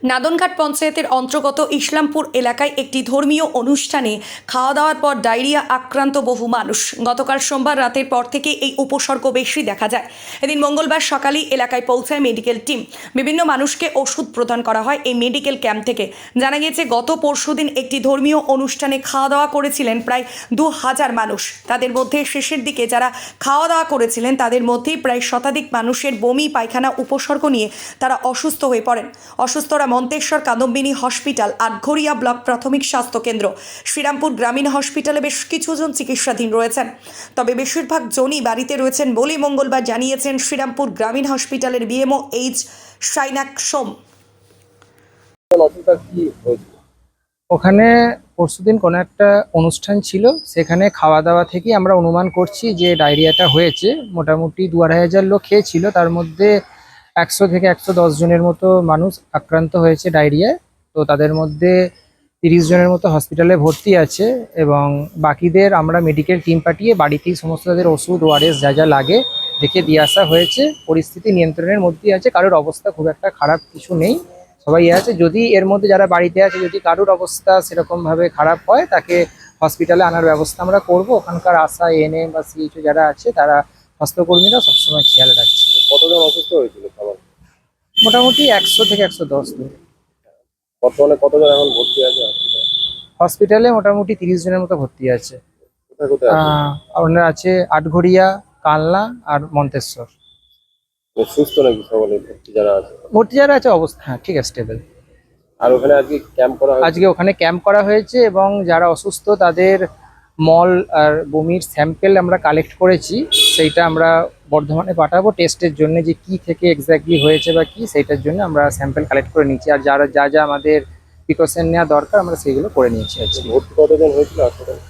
নাদনঘাট পঞ্চায়েতের অন্তর্গত ইসলামপুর এলাকায় একটি ধর্মীয় অনুষ্ঠানে খাওয়া দাওয়ার পর ডায়রিয়া আক্রান্ত বহু মানুষ। গতকাল সোমবার রাতের পর থেকে এই উপসর্গ বেশি দেখা যায়। এদিন মঙ্গলবার সকালেই এলাকায় পৌঁছায় মেডিকেল টিম। বিভিন্ন মানুষকে ওষুধ প্রদান করা হয় এই মেডিকেল ক্যাম্প থেকে। জানা গিয়েছে গত পরশুদিন একটি ধর্মীয় অনুষ্ঠানে খাওয়া দাওয়া করেছিলেন প্রায় 2000 মানুষ। তাদের মধ্যে শেষের দিকে যারা খাওয়া দাওয়া করেছিলেন তাদের মধ্যেই প্রায় শতাধিক মানুষের বমি পায়খানা উপসর্গ নিয়ে তারা অসুস্থ হয়ে পড়েন। অসুস্থরা মন্তেশ্বর কাদম্বিনী হসপিটাল, আটঘরিয়া ব্লক প্রাথমিক স্বাস্থ্য কেন্দ্র, শ্রীরামপুর গ্রামীণ হসপিটালে বেশ কিছুজন চিকিৎসাধীন রয়েছেন। তবে বেশিরভাগ জনই বাড়িতে রয়েছেন বলে মঙ্গলবার জানিয়েছেন শ্রীরামপুর গ্রামীণ হসপিটালের বিএমও এইচ সাইনাক সোম। ওখানে পরশুদিন কোনো একটা অনুষ্ঠান ছিল, সেখানে খাওয়া দাওয়া থেকে আমরা অনুমান করছি যে ডায়রিয়াটা হয়েছে। মোটামুটি 2-2,500 লোক খেয়েছিল, তার মধ্যে 100 থেকে 110 জনের মতো মানুষ আক্রান্ত হয়েছে ডায়রিয়ায়। তো তাদের মধ্যে 30 জনের মতো হসপিটালে ভর্তি আছে এবং বাকিদের আমরা মেডিকেল টিম পাঠিয়ে বাড়িতেই সমস্ত তাদের ওষুধ ওআরএস যা যা লাগে দেখে দিয়ে আসা হয়েছে। পরিস্থিতি নিয়ন্ত্রণের মধ্যেই আছে, কারোর অবস্থা খুব একটা খারাপ কিছু নেই, সবাই আছে। যদি এর মধ্যে যারা বাড়িতে আছে, যদি কারোর অবস্থা সেরকমভাবে খারাপ হয়, তাকে হসপিটালে আনার ব্যবস্থা আমরা করব। ওখানকার আশা, এএনএম বা সিএইচও যারা আছে, তারা স্বাস্থ্যকর্মীরা সবসময় খেয়াল রাখছে। কতজন অসুস্থ হয়েছিল সবার? মোটামুটি 100 থেকে 110 জন। বর্তমানে কতজন এখন ভর্তি আছে হসপিটালে মোটামুটি 30 জনের মতো ভর্তি আছে। কোথায় কোথায় আছে? ওনার আছে আটঘরিয়া, কালনা আর মন্তেশ্বর। সুস্থ নাকি সকলে ভর্তি যারা আছে? ভর্তি যারা আছে অবস্থা হ্যাঁ ঠিক আছে, স্টেবল। আর ওখানে আজকে ক্যাম্প করা হয়েছে? আজকে ওখানে ক্যাম্প করা হয়েছে এবং যারা অসুস্থ তাদের মল আর বমির স্যাম্পেল আমরা কালেক্ট করেছি। সেইটা আমরা বর্ধমানে পাঠাবো টেস্টের জন্য, যে কি থেকে এক্স্যাক্টলি হয়েছে বা কি, সেইটার জন্য আমরা স্যাম্পেল কালেক্ট করে নিচ্ছি। আর যারা যা যা আমাদের প্রিকশন নেওয়া দরকার আমরা সেইগুলো করে নিয়েছি আজকে। ভর্তি কতজন হয়েছিল হাসপাতালে?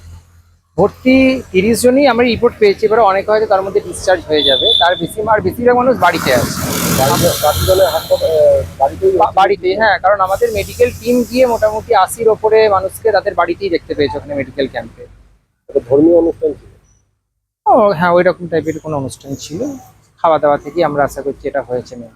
ভর্তি 30 জনই আমরা রিপোর্ট পেয়েছি। এবার অনেক হয়তো তার মধ্যে ডিসচার্জ হয়ে যাবে, তার বেশি আর বেশিরভাগ মানুষ বাড়িতে আছে। বাড়িতে হ্যাঁ, কারণ আমাদের মেডিকেল টিম গিয়ে মোটামুটি 80-র ওপরে মানুষকে তাদের বাড়িতেই দেখতে পেয়েছে ওখানে মেডিকেল ক্যাম্পে। ধর্মীয় অনুষ্ঠান ছিল? ও হ্যাঁ, ওই রকম টাইপের কোনো অনুষ্ঠান ছিল। খাওয়া দাওয়া থেকে আমরা আশা করছি এটা হয়েছে না।